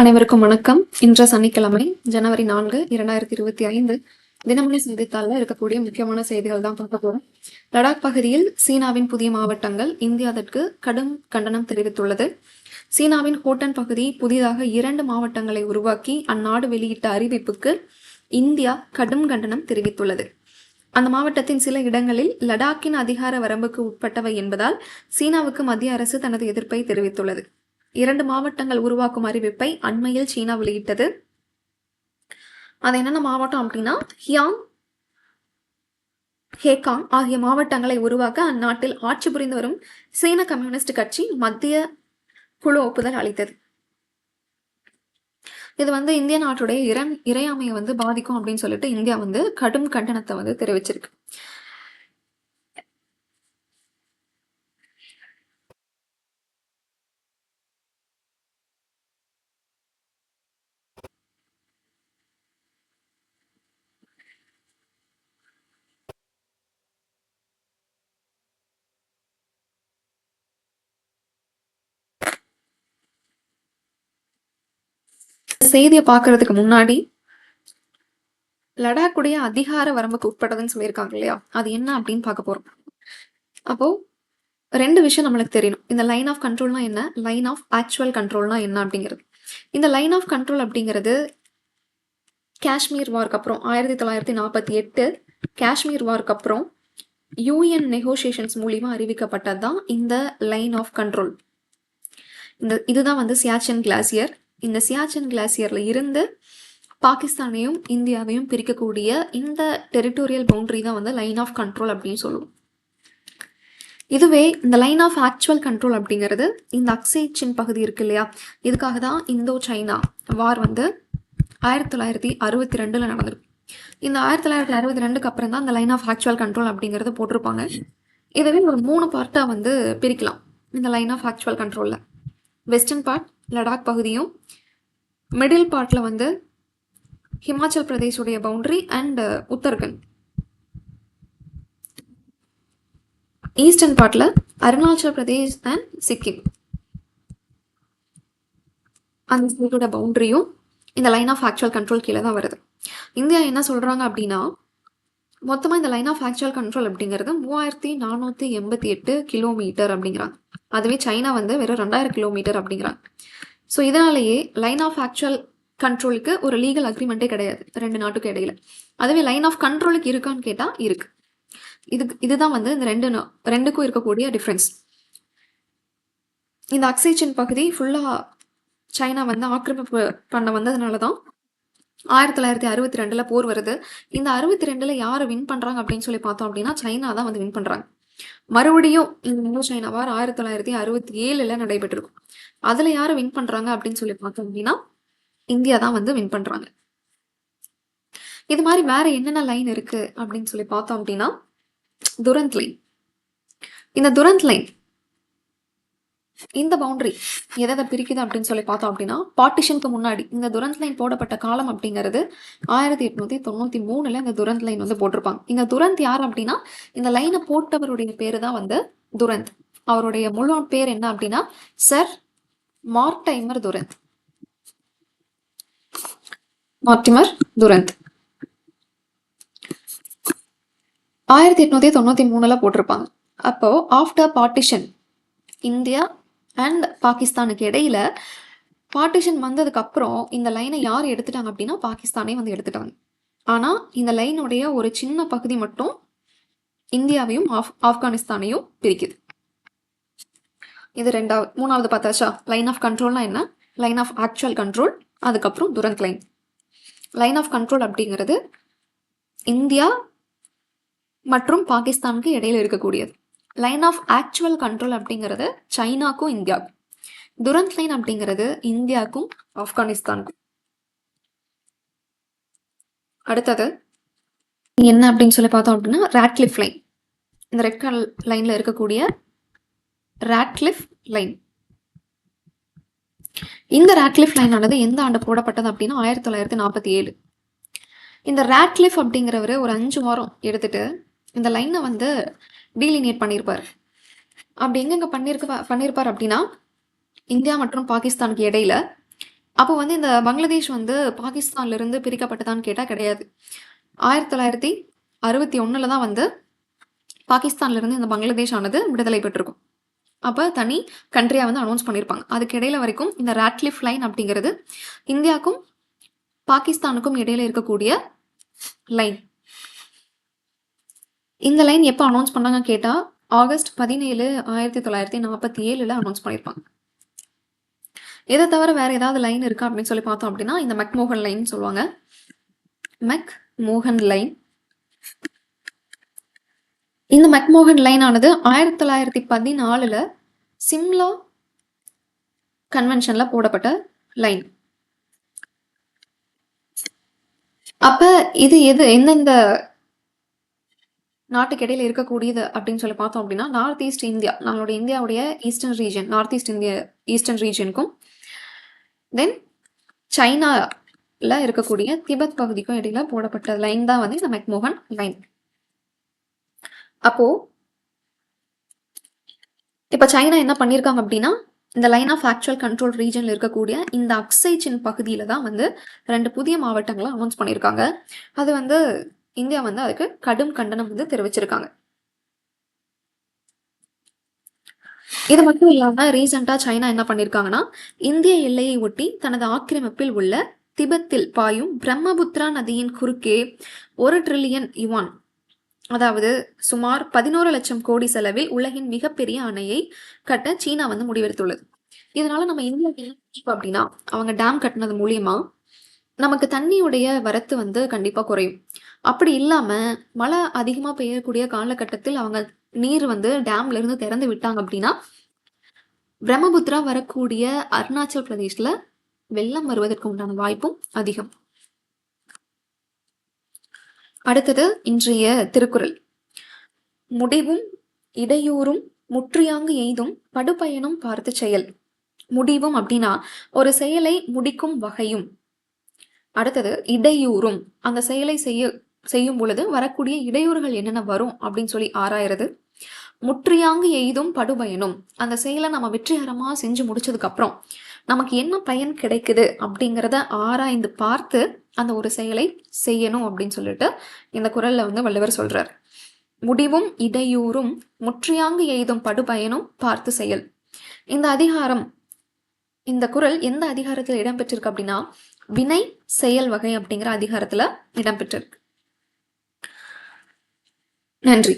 அனைவருக்கும் வணக்கம். இன்று சனிக்கிழமை ஜனவரி 4, 2025. தினமணி செய்தித்தாளில் இருக்கக்கூடிய முக்கியமான செய்திகள் தான் பார்க்க போறோம். லடாக் பகுதியில் சீனாவின் புதிய மாவட்டங்கள் இந்தியா அதற்கு கடும் கண்டனம் தெரிவித்துள்ளது. சீனாவின் ஹோட்டன் பகுதி புதிதாக 2 மாவட்டங்களை உருவாக்கி அந்நாடு வெளியிட்ட அறிவிப்புக்கு இந்தியா கடும் கண்டனம் தெரிவித்துள்ளது. அந்த மாவட்டத்தின் சில இடங்களில் லடாக்கின் அதிகார வரம்புக்கு உட்பட்டவை என்பதால் சீனாவுக்கு மத்திய அரசு தனது எதிர்ப்பை தெரிவித்துள்ளது. 2 மாவட்டங்கள் உருவாக்கும் அறிவிப்பை அண்மையில் சீனா வெளியிட்டது. அது என்னென்ன மாவட்டம் அப்படின்னா ஹியாங், ஹேகாங் ஆகிய மாவட்டங்களை உருவாக்க அந்நாட்டில் ஆட்சி புரிந்து வரும் சீன கம்யூனிஸ்ட் கட்சி மத்திய குழு ஒப்புதல் அளித்தது. இது இந்திய நாட்டுடைய இறையாமையை பாதிக்கும் அப்படின்னு சொல்லிட்டு இந்தியா கடும் கண்டனத்தை தெரிவிச்சிருக்கு. செய்தியை பார்க்கறதுக்கு முன்னாடி லடாக்குடைய அதிகார வரம்புக்கு உட்பட்டதுன்னு சொல்லியிருக்காங்க இல்லையா, அது என்ன அப்படின்னு பார்க்க போறோம். அப்போ 2 விஷயம் நம்மளுக்கு தெரியணும். இந்த லைன் ஆஃப் கண்ட்ரோல்னா என்ன, லைன் ஆஃப் ஆக்சுவல் கண்ட்ரோல்னா என்ன அப்படிங்கிறது. இந்த லைன் ஆஃப் கண்ட்ரோல் அப்படிங்கிறது காஷ்மீர் வார்க்கு அப்புறம் 1948 காஷ்மீர் வார்க்கு அப்புறம் யூஎன் நெகோசியேஷன்ஸ் மூலியமா அறிவிக்கப்பட்டது தான் இந்த லைன் ஆஃப் கண்ட்ரோல். இதுதான் சியாச்சின் கிளாசியர். இந்த சியாச்சின் கிளாசியர்ல இருந்து பாகிஸ்தானையும் இந்தியாவையும் பிரிக்கக்கூடிய இந்த டெரிட்டோரியல் பவுண்டரி தான் லைன் ஆஃப் கண்ட்ரோல் அப்படின்னு சொல்லுவோம். இதுவே இந்த லைன் ஆஃப் ஆக்சுவல் கண்ட்ரோல் அப்படிங்கிறது இந்த அக்சை சின் பகுதி இருக்கு இல்லையா, இதுக்காக தான் இந்தோ சைனா வார் 1962 நடந்திருக்கு. இந்த 1962க்கு அப்புறம் தான் இந்த லைன் ஆஃப் ஆக்சுவல் கண்ட்ரோல் அப்படிங்கிறது போட்டிருப்பாங்க. இதுவே ஒரு 3 பார்ட்டாக பிரிக்கலாம். இந்த லைன் ஆஃப் ஆக்சுவல் கண்ட்ரோல்ல வெஸ்டர்ன் பார்ட் லடாக் பகுதியும், மிடில் பார்ட்ல ஹிமாச்சல் பிரதேஷுடைய பவுண்டரி அண்ட் உத்தரகண்ட், ஈஸ்டர்ன் பார்ட்ல அருணாச்சல் பிரதேஷ் அண்ட் சிக்கிம், அந்த ஸ்டேட்டோட பவுண்டரியும் இந்த லைன் ஆஃப் ஆக்சுவல் கண்ட்ரோல் கீழே தான் வருது. இந்தியா என்ன சொல்றாங்க அப்படின்னா, மொத்தமாக இந்த லைன் ஆஃப் ஆக்சுவல் கண்ட்ரோல் அப்படிங்கிறது 3488 கிலோமீட்டர் அப்படிங்கிறாங்க. அதுவே சைனா வெறும் 2000 கிலோமீட்டர் அப்படிங்கிறாங்க. ஸோ இதனாலேயே லைன் ஆஃப் ஆக்சுவல் கண்ட்ரோலுக்கு ஒரு லீகல் அக்ரிமெண்ட்டே கிடையாது 2 நாட்டுக்கு இடையில. அதுவே லைன் ஆஃப் கண்ட்ரோலுக்கு இருக்கான்னு கேட்டால் இருக்கு. இதுதான் இந்த ரெண்டுக்கும் இருக்கக்கூடிய டிஃப்ரென்ஸ். இந்த அக்சை சின் பகுதி ஃபுல்லாக சைனா ஆக்கிரமிப்பு பண்ண வந்ததுனால தான் 1962 போர் வருது. இந்த 62 யார் வின் பண்றாங்க அப்படின்னு சொல்லி பார்த்தோம் அப்படின்னா சைனா தான் வின் பண்றாங்க. மறுபடியும் இந்த இந்தோ சைனா வார் 1967 நடைபெற்றிருக்கும். அதுல யாரை வின் பண்றாங்க அப்படின்னு சொல்லி பார்த்தோம் அப்படின்னா இந்தியா தான் வின் பண்றாங்க. இது மாதிரி வேற என்னென்ன லைன் இருக்கு அப்படின்னு சொல்லி பார்த்தோம் அப்படின்னா துரந்த் லைன். இந்த துரந்த் லைன் இந்த பவுண்டரி எதை பிரிக்குது அப்படின்னு சொல்லி பார்த்தோம் அப்படின்னா பார்ட்டிஷனுக்கு முன்னாடி இந்த துரந்த் லைன் போடப்பட்ட காலம் அப்படிங்கிறது 1893 இந்த துரந்த் லைன் போட்டிருப்பாங்க. இந்த துரந்த் யார் அப்படின்னா இந்த லைனை போட்டவருடைய பேரு தான் துரந்த். அவருடைய முழு பேர் என்ன அப்படின்னா sir Mortimer Durand. Mortimer Durand 1893 போட்டிருப்பாங்க. அப்போ ஆஃப்டர் பார்ட்டிஷன் இந்தியா அண்ட் பாகிஸ்தானுக்கு இடையில பார்ட்டிஷன் வந்ததுக்கு அப்புறம் இந்த லைனை யார் எடுத்துட்டாங்க அப்படின்னா பாகிஸ்தானே எடுத்துட்டாங்க. ஆனா இந்த லைனுடைய ஒரு சின்ன பகுதி மட்டும் இந்தியாவையும் ஆப்கானிஸ்தானையும் பிரிக்குது. இது 3வது பார்த்தாச்சா. லைன் ஆஃப் கண்ட்ரோல்னா என்ன, லைன் ஆஃப் ஆக்சுவல் கண்ட்ரோல், அதுக்கப்புறம் Durand line. Line of control அப்படிங்கிறது இந்தியா மற்றும் பாகிஸ்தானுக்கு இடையில இருக்கக்கூடியது. லைன் ஆஃப் ஆக்சுவல் கண்ட்ரோல் அப்படிங்கிறது சைனாக்கும் இந்தியாவுக்கும். துரந்த் லைன் அப்படிங்கிறது இந்தியாவுக்கும் ஆப்கானிஸ்தானுக்கும். அடுத்தது என்ன அப்படின்னு சொல்லி பார்த்தோம் அப்படின்னா ராட்க்ளிஃப் லைன். இந்த ரெட் கலர் லைன்ல இருக்கக்கூடிய ராட்க்ளிஃப் லைன். இந்த ராட்க்ளிஃப் லைன் ஆனது எந்த ஆண்டு போடப்பட்டது அப்படின்னா 1947. இந்த ராட்க்ளிஃப் அப்படிங்கிறவரு ஒரு 5 வாரம் எடுத்துட்டு இந்த லைனை டீலினியேட் பண்ணியிருப்பார். அப்படி எங்கெங்க பண்ணியிருப்பார் அப்படின்னா இந்தியா மற்றும் பாகிஸ்தானுக்கு இடையில அப்போ வந்து இந்த பங்களாதேஷ் வந்து பாகிஸ்தான்ல இருந்து பிரிக்கப்பட்டதான்னு கேட்டா கிடையாது. 1961 தான் வந்து பாகிஸ்தான்ல இருந்து இந்த பங்களாதேஷ் ஆனது விடுதலை பெற்றிருக்கும். அப்ப தனி கண்ட்ரியா வந்து அனௌன்ஸ் பண்ணியிருப்பாங்க. அதுக்கு இடையில வரைக்கும் இந்த ராட்க்ளிஃப் லைன் அப்படிங்கிறது இந்தியாவுக்கும் பாகிஸ்தானுக்கும் இடையில இருக்கக்கூடிய லைன். இந்த லைன் எப்போ அனௌன்ஸ் பண்ணாங்க கேட்டா ஆகஸ்ட் 17, 1947 அனௌன்ஸ் பண்ணியிருப்பாங்க. இதை தவிர வேற ஏதாவது லைன் இருக்கா அப்படின்னு சொல்லி பார்த்தோம் அப்படின்னா இந்த மெக்மோகன் லைன் சொல்லுவாங்க. McMahon line. இந்த மெக்மோகன் லைன் ஆனது 1914 சிம்லா கன்வென்ஷன்ல போடப்பட்ட லைன். அப்ப இது எந்தெந்த நாட்டுக்கு இடையில இருக்கக்கூடியது அப்படின்னு சொல்லி பார்த்தோம் அப்படின்னா நார்த் ஈஸ்ட் இந்தியா, நம்மளுடைய இந்தியாவுடைய eastern region, north east India eastern ரீஜனுக்கும் தென் சைனால இருக்கக்கூடிய திபெத் பகுதிக்கும் இடையில போடப்பட்ட லைன் தான் வந்து இந்த மெக்மோகன் லைன். அப்போ இப்ப சைனா என்ன பண்ணியிருக்காங்க அப்படின்னா இந்த லைன் ஆஃப் ஆக்சுவல் கண்ட்ரோல் ரீஜன்ல இருக்கக்கூடிய இந்த அக்ஸை சின் பகுதியில தான் வந்து 2 புதிய மாவட்டங்களை அனௌன்ஸ் பண்ணியிருக்காங்க. அது வந்து இந்தியா வந்து அதுக்கு கடும் கண்டனம் வந்து தெரிவிச்சிருக்காங்க. இது மட்டும் இல்லாம ரீசெண்டா சைனா என்ன பண்ணிருக்காங்கன்னா இந்திய எல்லையை ஒட்டி தனது ஆக்கிரமிப்பில் உள்ள திபெத்தில் பாயும் பிரம்மபுத்திரா நதியின் குறுக்கே 1 ட்ரில்லியன் யுவான், அதாவது சுமார் 11 லட்சம் கோடி செலவில் உலகின் மிகப்பெரிய அணையை கட்ட சீனா வந்து முடிவெடுத்துள்ளது. இதனால நம்ம இந்தியா அப்படின்னா அவங்க டேம் கட்டினது மூலியமா நமக்கு தண்ணியுடைய வரத்து வந்து கண்டிப்பா குறையும். அப்படி இல்லாம மழை அதிகமா பெய்யக்கூடிய காலகட்டத்தில் அவங்க நீர் வந்து டேம்ல இருந்து திறந்து விட்டாங்க அப்படின்னா பிரம்மபுத்திரா வரக்கூடிய அருணாச்சல் பிரதேஷ்ல வெள்ளம் வருவதற்கு உண்டான வாய்ப்பும் அதிகம். அடுத்தது இன்றைய திருக்குறள். முடிவும் இடையூறும் முற்றியாங்கு எய்தும் படுபயனும் பார்த்து செயல். முடிவும் அப்படின்னா ஒரு செயலை முடிக்கும் வகையும், அடுத்தது இடையூறும் அந்த செயலை செய்யும் பொழுது வரக்கூடிய இடையூறுகள் என்னென்ன வரும் அப்படின்னு சொல்லி ஆராயிறது. முற்றியாங்கு எய்தும் படுபயனும் அந்த செயலை நம்ம வெற்றிகரமா செஞ்சு முடிச்சதுக்கு அப்புறம் நமக்கு என்ன பயன் கிடைக்குது அப்படிங்கிறத ஆராய்ந்து பார்த்து அந்த ஒரு செயலை செய்யணும் அப்படின்னு சொல்லிட்டு இந்த குறள்ல வந்து வள்ளுவர் சொல்றார். முடிவும் இடையூறும் முற்றியாங்கு எய்தும் படுபயனும் பார்த்து செயல். இந்த அதிகாரம், இந்த குறள் எந்த அதிகாரத்துல இடம்பெற்றிருக்கு அப்படின்னா வினை செயல் வகை அப்படிங்கிற அதிகாரத்துல இடம்பெற்றிருக்கு. நன்றி.